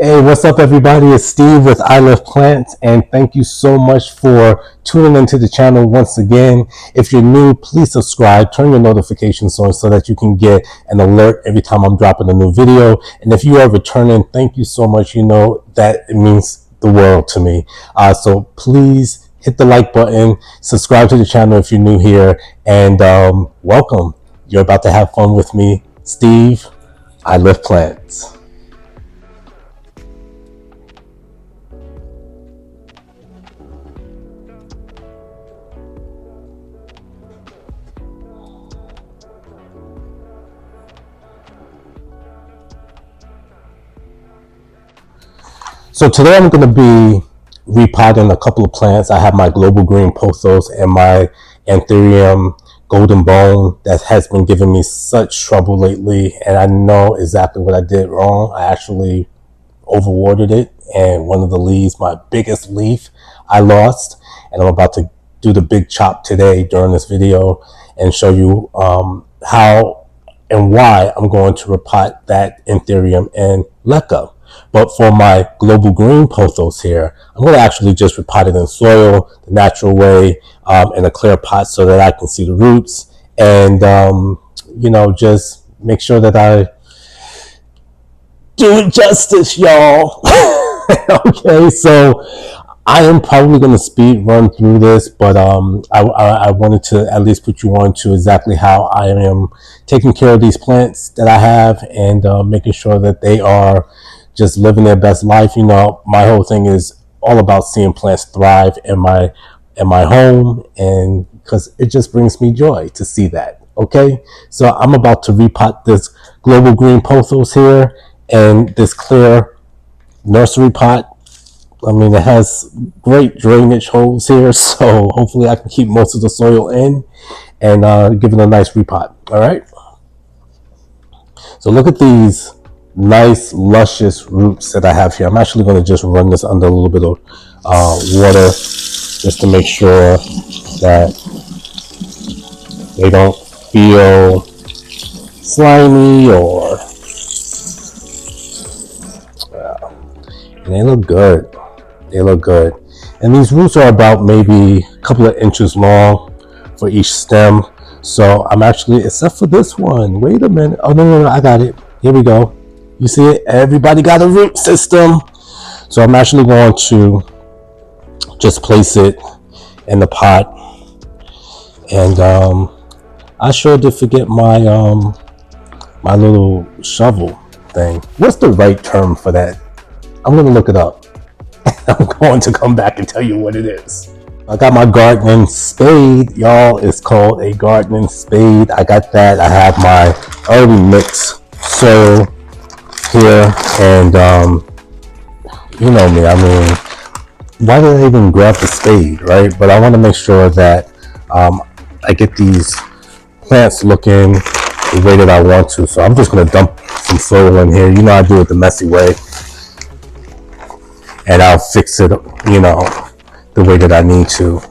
Hey, what's up, everybody? It's Steve with I Love Plants, and thank you so much for tuning into the channel once again. If you're new, please subscribe, turn your notifications on so that you can get an alert every time I'm dropping a new video. And if you are returning, thank you so much. You know that it means the world to me. So please hit the like button, subscribe to the channel if you're new here, and welcome. You're about to have fun with me, Steve. I Love Plants. So today I'm going to be repotting a couple of plants. I have my global green pothos and my anthurium golden bone that has been giving me such trouble lately, and I know exactly what I did wrong. I actually overwatered it, and one of the leaves, my biggest leaf, I lost, and I'm about to do the big chop today during this video and show you how and why I'm going to repot that anthurium and Leca. But for my global green pothos here, I'm going to actually just repot it in soil, the natural way, in a clear pot so that I can see the roots and, you know, just make sure that I do it justice, y'all. Okay, so I am probably going to speed run through this, but I wanted to at least put you on to exactly how I am taking care of these plants that I have and making sure that they are just living their best life. You know, my whole thing is all about seeing plants thrive in my home, and because it just brings me joy to see that. Okay, so I'm about to repot this global green pothos here and this clear nursery pot. I mean, it has great drainage holes here, so hopefully I can keep most of the soil in and give it a nice repot. All right, so look at these nice luscious roots that I have here. I'm actually going to just run this under a little bit of water just to make sure that they don't feel slimy or and they look good. They look good. And these roots are about maybe a couple of inches long for each stem. So I'm actually, except for this one, wait a minute. Oh, no, I got it. Here we go. You see it? Everybody got a root system. So I'm actually going to just place it in the pot. And I sure did forget my my little shovel thing. What's the right term for that? I'm going to look it up. I'm going to come back and tell you what it is. I got my gardening spade, y'all. It's called a gardening spade. I got that. I have my already mixed soil here, and you know me, I mean, why did I even grab the spade, right? But I want to make sure that I get these plants looking the way that I want to. So I'm just going to dump some soil in here. You know, I do it the messy way, and I'll fix it, you know, the way that I need to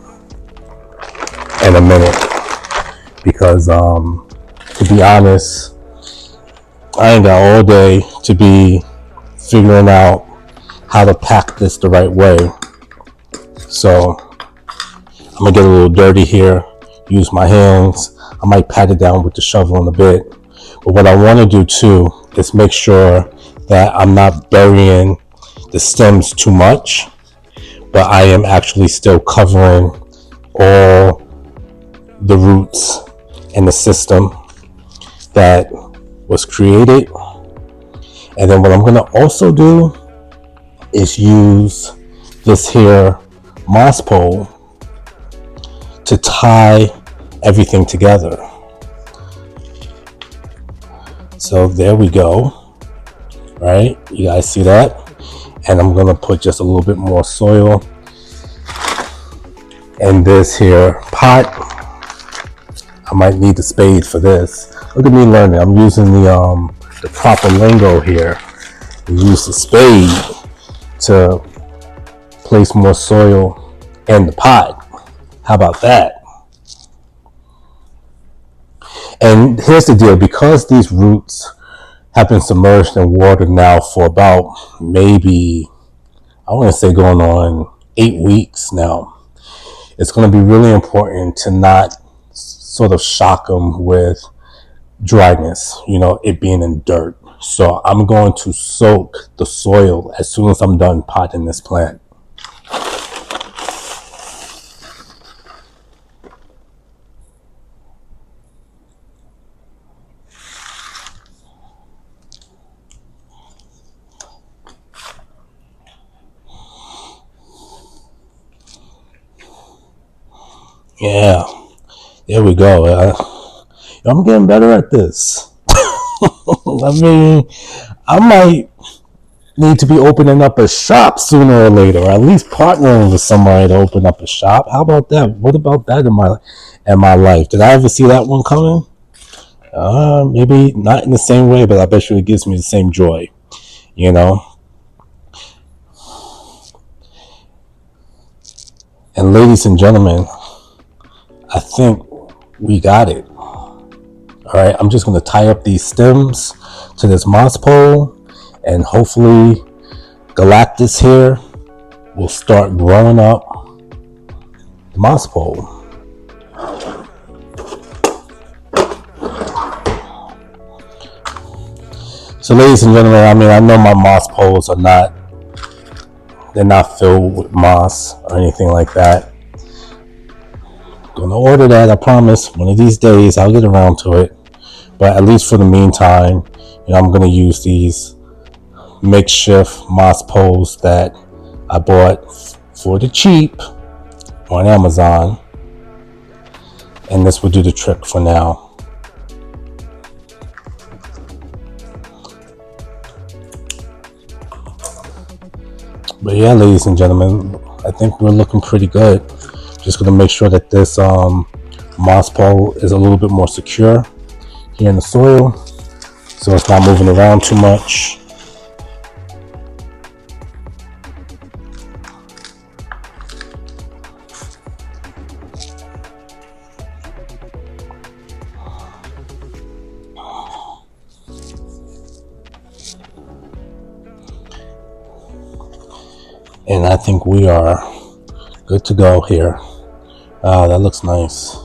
in a minute, because to be honest, I ain't got all day to be figuring out how to pack this the right way. So I'm gonna get a little dirty here, use my hands. I might pat it down with the shovel in a bit. But what I want to do too is make sure that I'm not burying the stems too much, but I am actually still covering all the roots in the system that was created. And then what I'm going to also do is use this here moss pole to tie everything together. So there we go, right? You guys see that? And I'm going to put just a little bit more soil in this here pot. I might need the spade for this. Look at me learning. I'm using the proper lingo here. Use the spade to place more soil in the pot. How about that? And here's the deal. Because these roots have been submerged in water now for about maybe, I want to say going on 8 weeks now. It's going to be really important to not sort of shock them with dryness, it being in dirt. So I'm going to soak the soil as soon as I'm done potting this plant. Yeah, there we go. I'm getting better at this. I mean, I might need to be opening up a shop sooner or later, or at least partnering with somebody to open up a shop. How about that? What about that in my life? Did I ever see that one coming? Maybe not in the same way, but I bet you it gives me the same joy, you know? And ladies and gentlemen, I think we got it. All right, I'm just going to tie up these stems to this moss pole, and hopefully Galactus here will start growing up the moss pole. So ladies and gentlemen, I know my moss poles they're not filled with moss or anything like that. Gonna order that, I promise. One of these days I'll get around to it. But at least for the meantime, I'm gonna use these makeshift moss poles that I bought for the cheap on Amazon. And this will do the trick for now. But yeah, ladies and gentlemen, I think we're looking pretty good. Just going to make sure that this moss pole is a little bit more secure here in the soil, so it's not moving around too much. And I think we are good to go here. That looks nice.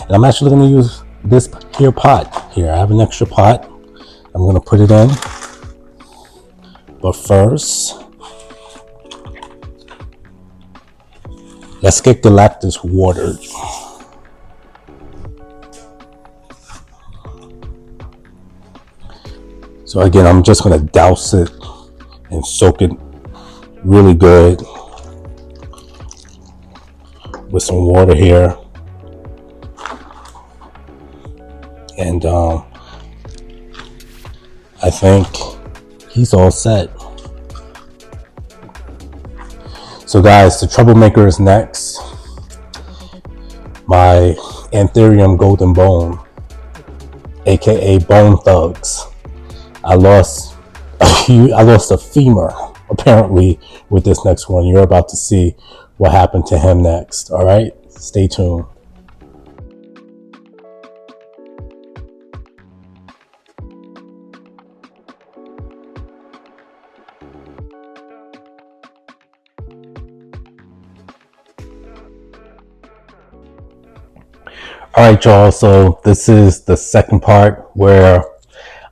And I'm actually going to use this here pot here. I have an extra pot. I'm going to put it in. But first, let's get Galactus watered. So again, I'm just going to douse it and soak it really good with some water here. And I think he's all set. So guys, the troublemaker is next. My anthurium golden bone, aka bone thugs. I lost a femur apparently with this next one. You're about to see what happened to him next. All right, stay tuned. All right, y'all, so this is the second part where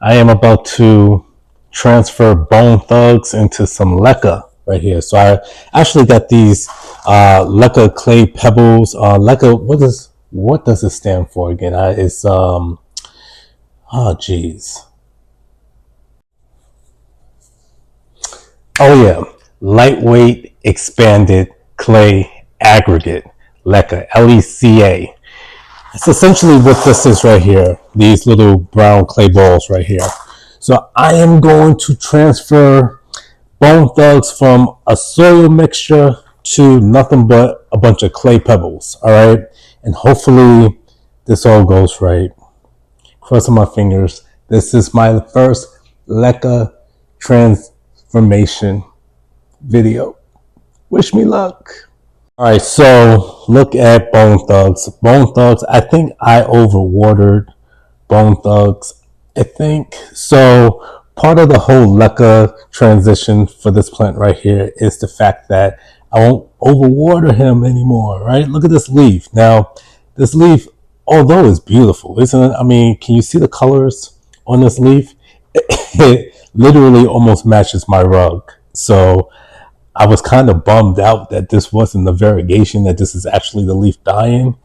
I am about to transfer bone thugs into some Leca right here. So I actually got these Leca clay pebbles. Leca, what does it stand for again? It's lightweight expanded clay aggregate, Leca, Leca. It's essentially what this is right here. These little brown clay balls right here. So I am going to transfer bone thugs from a soil mixture to nothing but a bunch of clay pebbles. All right. And hopefully this all goes right. Crossing my fingers. This is my first Leca transformation video. Wish me luck. All right, so look at bone thugs. Bone thugs, I think I overwatered bone thugs I think so. Part of the whole Leca transition for this plant right here is the fact that I won't overwater him anymore, right? Look at this leaf. Now, this leaf, although it's beautiful, isn't it? I mean, can you see the colors on this leaf? It literally almost matches my rug. So I was kind of bummed out that this wasn't the variegation, that this is actually the leaf dying.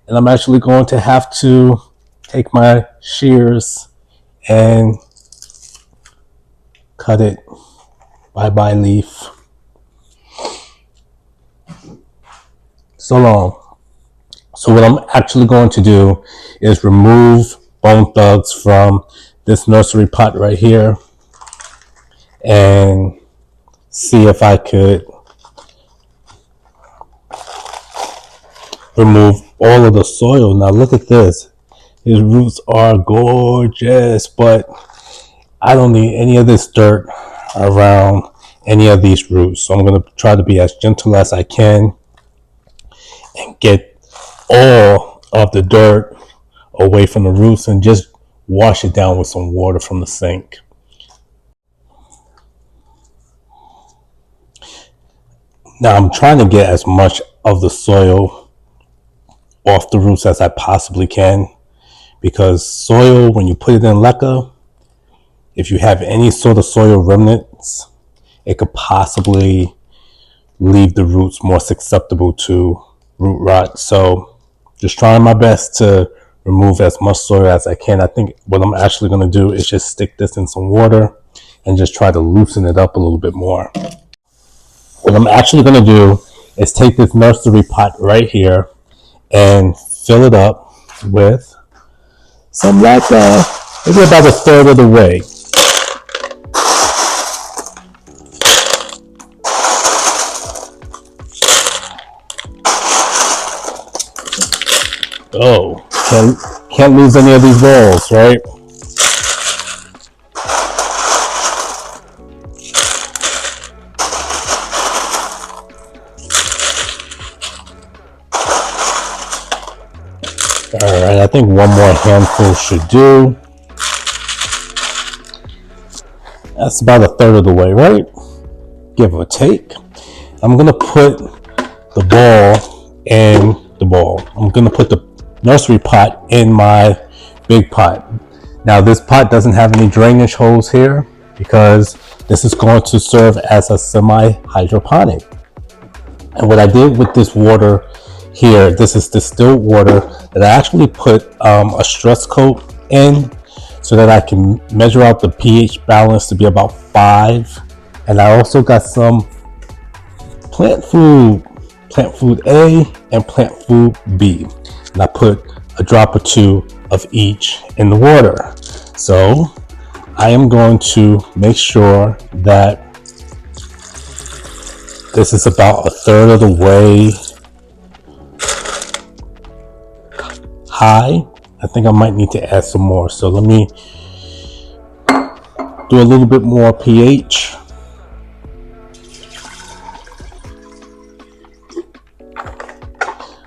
And I'm actually going to have to take my shears and cut it. Bye bye leaf. So long. So what I'm actually going to do is remove bone thugs from this nursery pot right here and see if I could remove all of the soil. Now look at this. His roots are gorgeous, but I don't need any of this dirt around any of these roots. So I'm going to try to be as gentle as I can and get all of the dirt away from the roots and just wash it down with some water from the sink. Now I'm trying to get as much of the soil off the roots as I possibly can, because soil, when you put it in Leca, if you have any sort of soil remnants, it could possibly leave the roots more susceptible to root rot. So just trying my best to remove as much soil as I can. I think what I'm actually going to do is just stick this in some water and just try to loosen it up a little bit more. What I'm actually going to do is take this nursery pot right here and fill it up with some Leca, maybe about a third of the way. Oh, can't lose any of these balls, right? All right, I think one more handful should do. That's about a third of the way, right? Give or take. I'm gonna put the ball in the ball. I'm gonna put the nursery pot in my big pot. Now this pot doesn't have any drainage holes here because this is going to serve as a semi-hydroponic. And what I did with this water here, this is distilled water that I actually put a stress coat in so that I can measure out the pH balance to be about 5. And I also got some plant food A and plant food B. And I put a drop or two of each in the water. So I am going to make sure that this is about a third of the way high. I think I might need to add some more. So let me do a little bit more pH.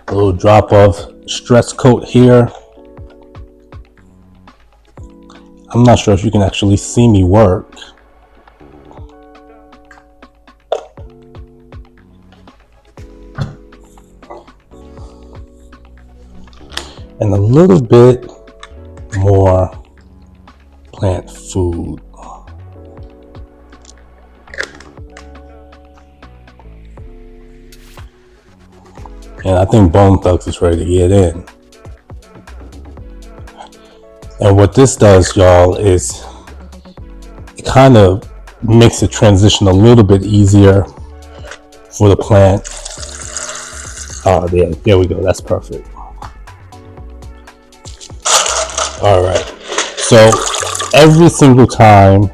A little drop of stress coat here. I'm not sure if you can actually see me work. And a little bit more plant food. And I think Bone Thugs is ready to get in. And what this does, y'all, is it kind of makes the transition a little bit easier for the plant. Oh, there we go. That's perfect. All right. So every single time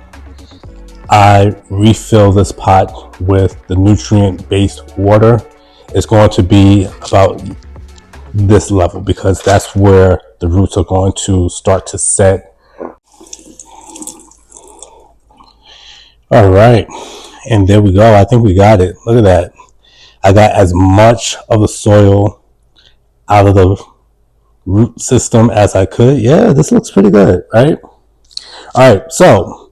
I refill this pot with the nutrient-based water, it's going to be about this level because that's where the roots are going to start to set. All right. And there we go. I think we got it. Look at that. I got as much of the soil out of the root system as I could. Yeah, this looks pretty good, right? All right, so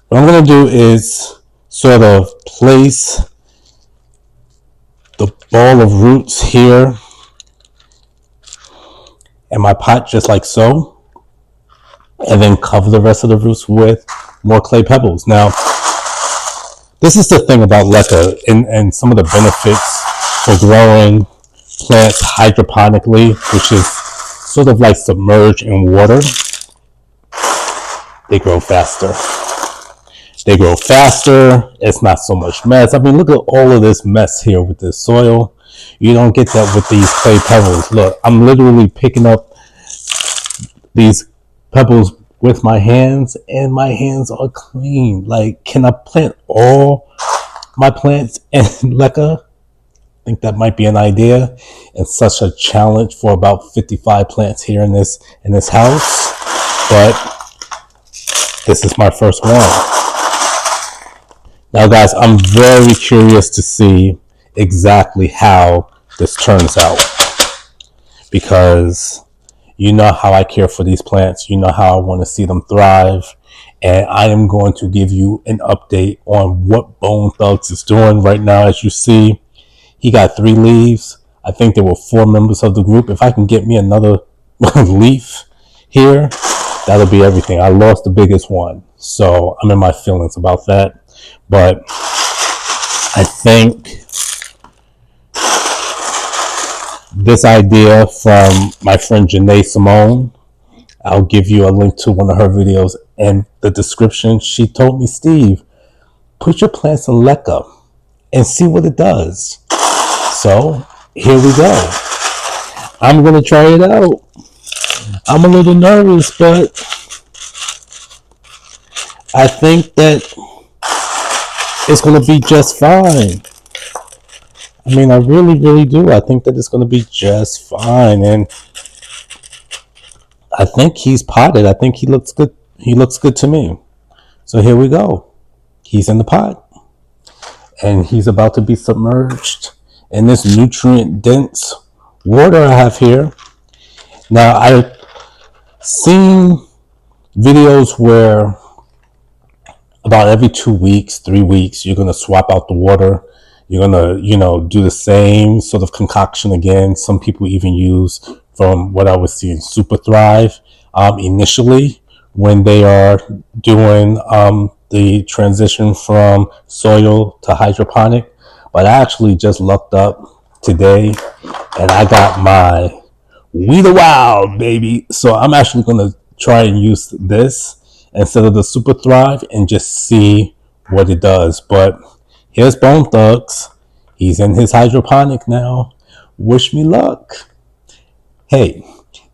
what I'm going to do is sort of place the ball of roots here in my pot just like so, and then cover the rest of the roots with more clay pebbles. Now, this is the thing about Leca and some of the benefits for growing plants hydroponically, which is sort of like submerged in water. They grow faster. They grow faster. It's not so much mess. I mean, look at all of this mess here with this soil. You don't get that with these clay pebbles. Look, I'm literally picking up these pebbles with my hands, and my hands are clean. Like, can I plant all my plants in Leca? I think that might be an idea. It's such a challenge for about 55 plants here in this house, but this is my first one. Now, guys, I'm very curious to see exactly how this turns out, because you know how I care for these plants. You know how I want to see them thrive. And I am going to give you an update on what Bone Thugs is doing right now. As you see, he got 3 leaves. I think there were 4 members of the group. If I can get me another leaf here, that'll be everything. I lost the biggest one, so I'm in my feelings about that. But I think this idea from my friend Janeé Simone, I'll give you a link to one of her videos in the description. She told me, Steve, put your plants in Leca and see what it does. So here we go. I'm going to try it out. I'm a little nervous, but I think that it's going to be just fine. I mean, I really, really do. I think that it's going to be just fine. And I think he's potted. I think he looks good. He looks good to me. So here we go. He's in the pot. And he's about to be submerged in this nutrient-dense water I have here. Now, I've seen videos where about every 2 weeks, 3 weeks, you're going to swap out the water. You're going to, do the same sort of concoction again. Some people even use, from what I was seeing, Super Thrive initially when they are doing the transition from soil to hydroponic. But I actually just looked up today and I got my We the Wild, baby. So I'm actually going to try and use this instead of the Super Thrive and just see what it does. But here's Bone Thugs. He's in his hydroponic now. Wish me luck. Hey,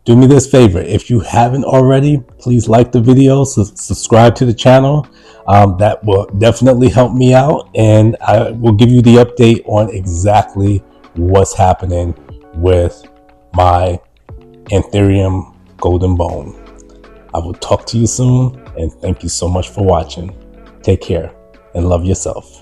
do me this favor. If you haven't already, please like the video, subscribe to the channel. That will definitely help me out, and I will give you the update on exactly what's happening with my anthurium golden bone. I will talk to you soon, and thank you so much for watching. Take care and love yourself.